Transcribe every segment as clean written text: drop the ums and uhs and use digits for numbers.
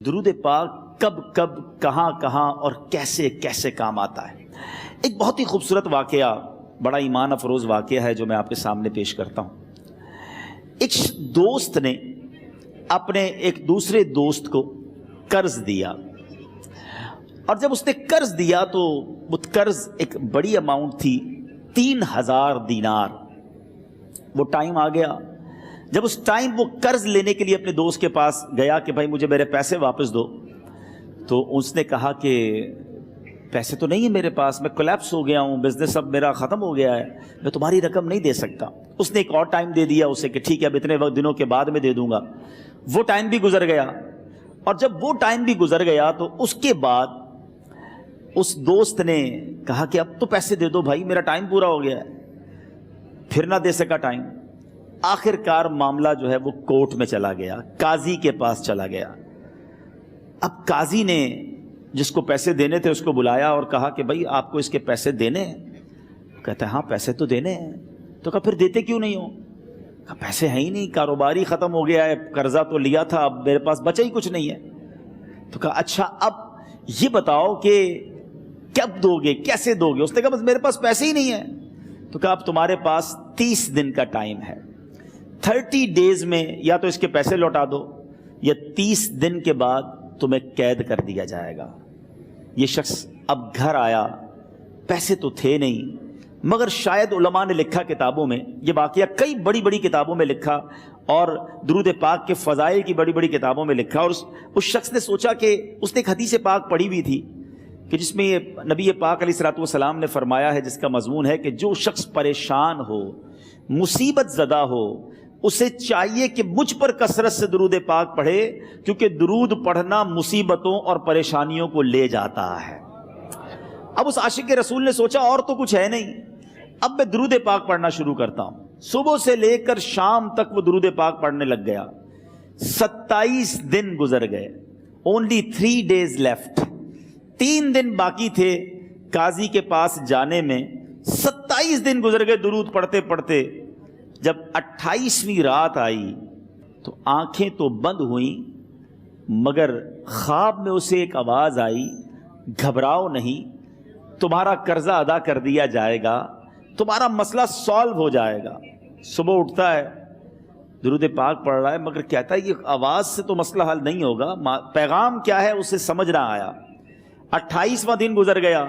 درود پاک کب کب کہاں کہاں اور کیسے کیسے کام آتا ہے۔ ایک بہت ہی خوبصورت واقعہ، بڑا ایمان افروز واقعہ ہے جو میں آپ کے سامنے پیش کرتا ہوں۔ ایک دوست نے اپنے ایک دوسرے دوست کو قرض دیا، اور جب اس نے قرض دیا تو وہ قرض ایک بڑی اماؤنٹ تھی، 3000 دینار۔ وہ ٹائم آ گیا جب اس ٹائم وہ قرض لینے کے لیے اپنے دوست کے پاس گیا کہ بھائی مجھے میرے پیسے واپس دو، تو اس نے کہا کہ پیسے تو نہیں ہے میرے پاس، میں کولیپس ہو گیا ہوں، بزنس اب میرا ختم ہو گیا ہے، میں تمہاری رقم نہیں دے سکتا۔ اس نے ایک اور ٹائم دے دیا اسے کہ ٹھیک ہے اب اتنے وقت دنوں کے بعد میں دے دوں گا۔ وہ ٹائم بھی گزر گیا، اور جب وہ ٹائم بھی گزر گیا تو اس کے بعد اس دوست نے کہا کہ اب تو پیسے دے دو بھائی، میرا ٹائم پورا ہو گیا ہے۔ پھر نہ دے سکا ٹائم۔ آخر کار معاملہ جو ہے وہ کورٹ میں چلا گیا، قاضی کے پاس چلا گیا۔ اب قاضی نے جس کو پیسے دینے تھے اس کو بلایا اور کہا کہ بھائی آپ کو اس کے پیسے دینے ہیں؟ کہتا ہے ہاں پیسے تو دینے ہیں۔ تو کہا پھر دیتے کیوں نہیں ہو؟ کہا پیسے ہیں ہی نہیں، کاروبار ہی ختم ہو گیا ہے، قرضہ تو لیا تھا، اب میرے پاس بچا ہی کچھ نہیں ہے۔ تو کہا اچھا اب یہ بتاؤ کہ کب دو گے، کیسے دو گے؟ اس نے کہا بس میرے پاس پیسے ہی نہیں ہیں۔ تو کہا اب تمہارے پاس 30 دن کا ٹائم ہے، 30 ڈیز میں یا تو اس کے پیسے لوٹا دو یا 30 دن کے بعد تمہیں قید کر دیا جائے گا۔ یہ شخص اب گھر آیا، پیسے تو تھے نہیں، مگر شاید علماء نے لکھا کتابوں میں، یہ واقعہ کئی بڑی بڑی کتابوں میں لکھا اور درود پاک کے فضائل کی بڑی بڑی کتابوں میں لکھا، اور اس شخص نے سوچا کہ اس نے ایک حدیث پاک پڑھی ہوئی تھی کہ جس میں یہ نبی پاک علیہ الصلوۃ والسلام نے فرمایا ہے، جس کا مضمون ہے کہ جو شخص پریشان ہو، مصیبت زدہ ہو، اسے چاہیے کہ مجھ پر کثرت سے درود پاک پڑھے، کیونکہ درود پڑھنا مصیبتوں اور پریشانیوں کو لے جاتا ہے۔ اب اس عاشق رسول نے سوچا اور تو کچھ ہے نہیں، اب میں درود پاک پڑھنا شروع کرتا ہوں۔ صبح سے لے کر شام تک وہ درود پاک پڑھنے لگ گیا۔ 27 دن گزر گئے، only 3 days left، 3 دن باقی تھے قاضی کے پاس جانے میں۔ 27 دن گزر گئے درود پڑھتے پڑھتے۔ جب 28ویں رات آئی تو آنکھیں تو بند ہوئیں، مگر خواب میں اسے ایک آواز آئی، گھبراؤ نہیں، تمہارا قرضہ ادا کر دیا جائے گا، تمہارا مسئلہ سالو ہو جائے گا۔ صبح اٹھتا ہے، درود پاک پڑھ رہا ہے، مگر کہتا ہے یہ آواز سے تو مسئلہ حل نہیں ہوگا، پیغام کیا ہے اسے سمجھ نہ آیا۔ 28واں دن گزر گیا،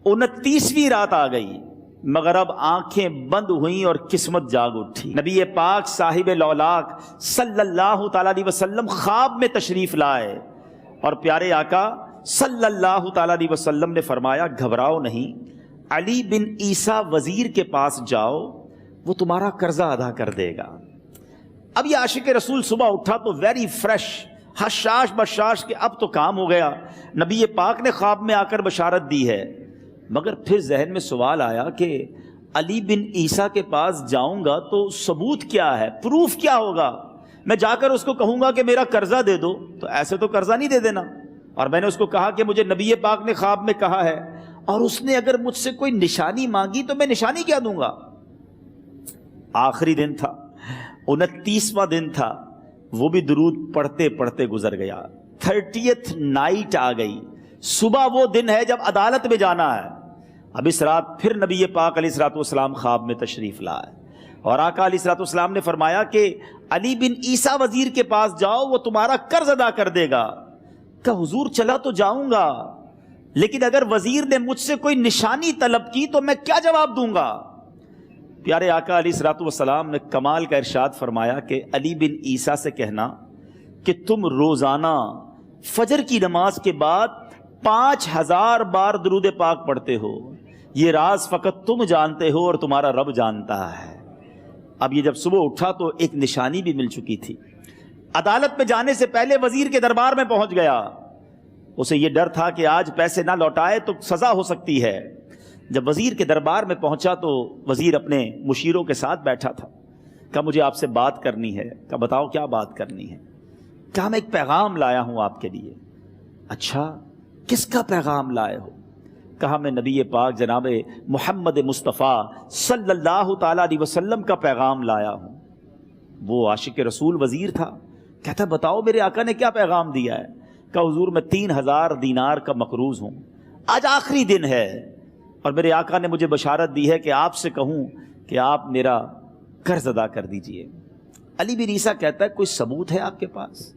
29ویں رات آ گئی، مگر اب آنکھیں بند ہوئیں اور قسمت جاگ اٹھی۔ نبی پاک صاحب لولاک صلی اللہ تعالیٰ علیہ وسلم خواب میں تشریف لائے، اور پیارے آقا صلی اللہ تعالیٰ علیہ وسلم نے فرمایا گھبراؤ نہیں، علی بن عیسیٰ وزیر کے پاس جاؤ، وہ تمہارا قرضہ ادا کر دے گا۔ اب یہ عاشق رسول صبح اٹھا تو ویری فریش، حشاش بشاش کہ اب تو کام ہو گیا، نبی پاک نے خواب میں آ کر بشارت دی ہے۔ مگر پھر ذہن میں سوال آیا کہ علی بن عیسیٰ کے پاس جاؤں گا تو ثبوت کیا ہے، پروف کیا ہوگا؟ میں جا کر اس کو کہوں گا کہ میرا قرضہ دے دو تو ایسے تو قرضہ نہیں دے دینا، اور میں نے اس کو کہا کہ مجھے نبی پاک نے خواب میں کہا ہے، اور اس نے اگر مجھ سے کوئی نشانی مانگی تو میں نشانی کیا دوں گا؟ آخری دن تھا، 29واں دن تھا، وہ بھی درود پڑھتے پڑھتے گزر گیا۔ 30th نائٹ آ گئی، صبح وہ دن ہے جب عدالت میں جانا ہے۔ اب اس رات پھر نبی پاک علیہ الصلوۃ والسلام خواب میں تشریف لائے، اور آقا علیہ الصلوۃ والسلام نے فرمایا کہ علی بن عیسیٰ وزیر کے پاس جاؤ، وہ تمہارا قرض ادا کر دے گا۔ کہ حضور چلا تو جاؤں گا، لیکن اگر وزیر نے مجھ سے کوئی نشانی طلب کی تو میں کیا جواب دوں گا؟ پیارے آقا علیہ الصلوۃ والسلام نے کمال کا ارشاد فرمایا کہ علی بن عیسیٰ سے کہنا کہ تم روزانہ فجر کی نماز کے بعد 5000 بار درود پاک پڑھتے ہو، یہ راز فقط تم جانتے ہو اور تمہارا رب جانتا ہے۔ اب یہ جب صبح اٹھا تو ایک نشانی بھی مل چکی تھی۔ عدالت میں جانے سے پہلے وزیر کے دربار میں پہنچ گیا، اسے یہ ڈر تھا کہ آج پیسے نہ لوٹائے تو سزا ہو سکتی ہے۔ جب وزیر کے دربار میں پہنچا تو وزیر اپنے مشیروں کے ساتھ بیٹھا تھا۔ کہا مجھے آپ سے بات کرنی ہے۔ کہا بتاؤ کیا بات کرنی ہے؟ کہا میں ایک پیغام لایا ہوں آپ کے لیے۔ اچھا کس کا پیغام لائے ہو؟ کہا میں نبی پاک جناب محمد مصطفیٰ صلی اللہ تعالیٰ علیہ وسلم کا پیغام لایا ہوں۔ وہ عاشق رسول وزیر تھا، کہتا بتاؤ میرے آقا نے کیا پیغام دیا ہے؟ کہا حضور میں 3000 دینار کا مقروض ہوں، آج آخری دن ہے اور میرے آقا نے مجھے بشارت دی ہے کہ آپ سے کہوں کہ آپ میرا قرض ادا کر دیجئے۔ علی بن عیسیٰ کہتا ہے کوئی ثبوت ہے آپ کے پاس؟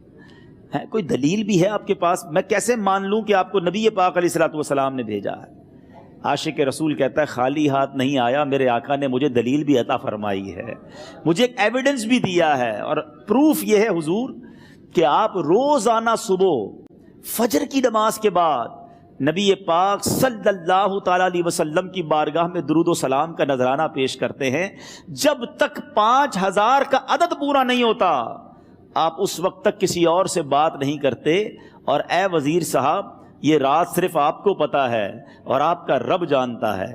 ہے کوئی دلیل بھی ہے آپ کے پاس؟ میں کیسے مان لوں کہ آپ کو نبی پاک علیہ الصلوۃ والسلام نے بھیجا ہے؟ عاشق رسول کہتا ہے خالی ہاتھ نہیں آیا، میرے آقا نے مجھے دلیل بھی عطا فرمائی ہے، مجھے ایک ایویڈنس بھی دیا ہے، اور پروف یہ ہے حضور کہ آپ روزانہ صبح فجر کی نماز کے بعد نبی پاک صلی اللہ تعالی علیہ وسلم کی بارگاہ میں درود و سلام کا نذرانہ پیش کرتے ہیں۔ جب تک 5000 کا عدد پورا نہیں ہوتا آپ اس وقت تک کسی اور سے بات نہیں کرتے، اور اے وزیر صاحب یہ راز صرف آپ کو پتا ہے اور آپ کا رب جانتا ہے۔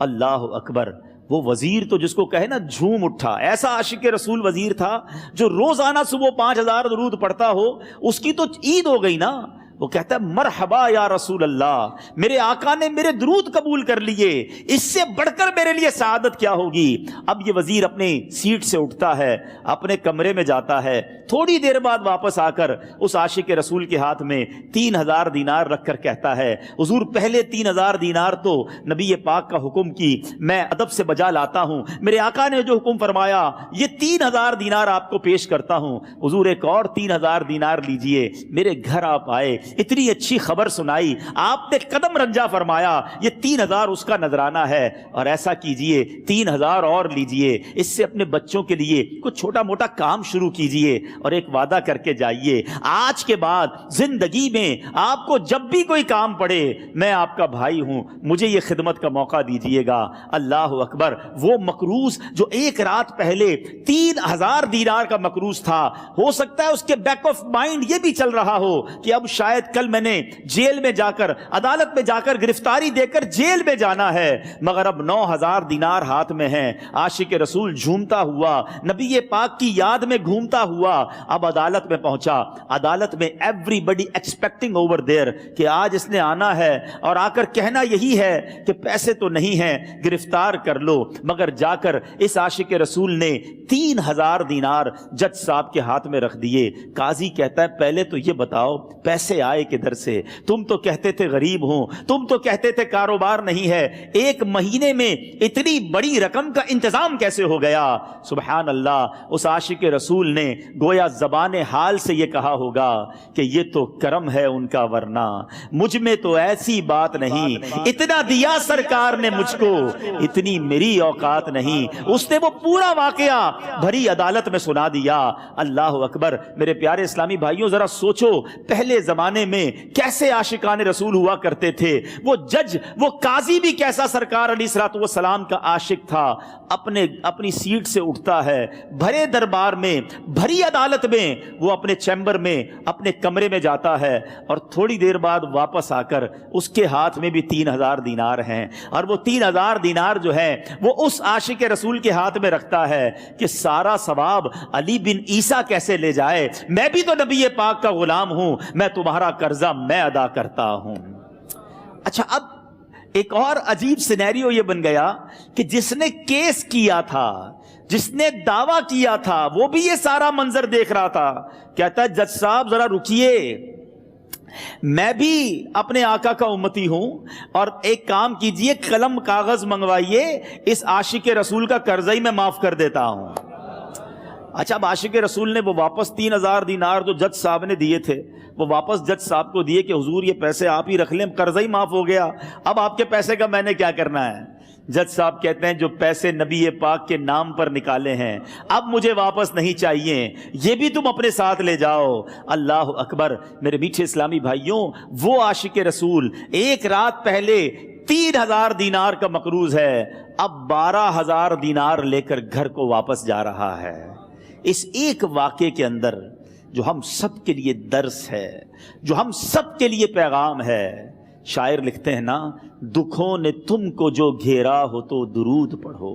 اللہ اکبر، وہ وزیر تو جس کو کہے نا جھوم اٹھا، ایسا عاشق رسول وزیر تھا جو روزانہ صبح 5000 درود پڑھتا ہو، اس کی تو عید ہو گئی نا۔ وہ کہتا ہے مرحبا یا رسول اللہ، میرے آقا نے میرے درود قبول کر لیے، اس سے بڑھ کر میرے لیے سعادت کیا ہوگی۔ اب یہ وزیر اپنے سیٹ سے اٹھتا ہے، اپنے کمرے میں جاتا ہے، تھوڑی دیر بعد واپس آ کر اس عاشق رسول کے ہاتھ میں 3000 دینار رکھ کر کہتا ہے حضور پہلے 3000 دینار تو نبی پاک کا حکم کی میں ادب سے بجا لاتا ہوں، میرے آقا نے جو حکم فرمایا یہ 3000 دینار آپ کو پیش کرتا ہوں، حضور ایک اور 3000 دینار لیجئے۔ میرے گھر آپ آئے، اتنی اچھی خبر سنائی، آپ نے قدم رنجا فرمایا، یہ 3000 اس کا نذرانہ ہے، اور ایسا کیجئے 3000 اور لیجئے، اس سے اپنے بچوں کے لیے کچھ چھوٹا موٹا کام شروع کیجئے اور ایک وعدہ کر کے جائیے، آج کے بعد زندگی میں آپ کو جب بھی کوئی کام پڑے میں آپ کا بھائی ہوں، مجھے یہ خدمت کا موقع دیجئے گا۔ اللہ اکبر، وہ مقروض جو ایک رات پہلے 3000 دینار کا مقروض تھا، ہو سکتا ہے اس کے بیک آف مائنڈ یہ بھی چل رہا ہو کہ اب شاید کل میں نے جیل میں جا کر عدالت میں جا کر گرفتاری دے کر جیل میں جانا ہے، مگر اب 9000 دینار ہاتھ میں ہیں۔ عاشق رسول جھومتا ہوا نبی پاک کی یاد میں گھومتا ہوا اب عدالت میں پہنچا۔ عدالت میں everybody expecting over there کہ آج اس نے آنا ہے اور آ کر کہنا یہی ہے کہ پیسے تو نہیں ہیں، گرفتار کر لو، مگر جا کر اس عاشق رسول نے 3000 دینار جج صاحب کے ہاتھ میں رکھ دیے۔ قاضی کہتا ہے پہلے تو یہ بتاؤ پیسے آئے کدھر سے؟ تم تو کہتے تھے غریب ہوں، تم تو کہتے تھے کاروبار نہیں ہے، ایک مہینے میں اتنی بڑی رقم کا انتظام کیسے ہو گیا؟ سبحان اللہ، اس عاشق رسول نے گویا زبان حال سے یہ کہا ہوگا کہ یہ تو کرم ہے ان کا، ورنہ مجھ میں تو ایسی بات نہیں، اتنا دیا سرکار نے مجھ کو، اتنی میری اوقات نہیں۔ اس نے وہ پورا واقعہ بھری عدالت میں سنا دیا۔ اللہ اکبر، میرے پیارے اسلامی بھائیوں ذرا سوچو پہلے زمانے میں کیسے عاشقان رسول ہوا کرتے تھے، وہ جج وہ قاضی بھی کیسا سرکار علیہ الصلوۃ والسلام کا عاشق تھا۔ اپنی سیٹ سے اٹھتا ہے، بھرے دربار میں بھری عدالت میں وہ اپنے چیمبر میں اپنے کمرے میں جاتا ہے، اور تھوڑی دیر بعد واپس آ کر اس کے ہاتھ میں بھی 3000 دینار ہیں، اور وہ 3000 دینار جو ہے وہ اس عاشق رسول کے ہاتھ میں رکھتا ہے کہ سارا ثواب علی بن عیسیٰ کیسے لے جائے، میں بھی تو نبی پاک کا غلام ہوں، میں تمہارا قرضہ میں ادا کرتا ہوں۔ اچھا، اب ایک اور عجیب سینیریو یہ بن گیا کہ جس نے کیس کیا تھا، جس نے دعویٰ کیا تھا، وہ بھی یہ سارا منظر دیکھ رہا تھا۔ کہتا ہے جج صاحب ذرا رکیے، میں بھی اپنے آقا کا امتی ہوں، اور ایک کام کیجئے، قلم کاغذ منگوائیے، اس عاشق رسول کا قرضہ ہی میں معاف کر دیتا ہوں۔ اچھا، اب عاشق رسول نے وہ واپس 3000 دینار جو جج صاحب نے دیے تھے وہ واپس جج صاحب کو دیے کہ حضور یہ پیسے آپ ہی رکھ لیں، قرضہ ہی معاف ہو گیا، اب آپ کے پیسے کا میں نے کیا کرنا ہے؟ جج صاحب کہتے ہیں جو پیسے نبی پاک کے نام پر نکالے ہیں اب مجھے واپس نہیں چاہیے، یہ بھی تم اپنے ساتھ لے جاؤ۔ اللہ اکبر، میرے میٹھے اسلامی بھائیوں، وہ عاشق رسول ایک رات پہلے 3000 دینار کا مقروض ہے، اب 12000 دینار لے کر گھر کو واپس جا رہا ہے۔ اس ایک واقعے کے اندر جو ہم سب کے لیے درس ہے، جو ہم سب کے لیے پیغام ہے، شاعر لکھتے ہیں نا، دکھوں نے تم کو جو گھیرا ہو تو درود پڑھو،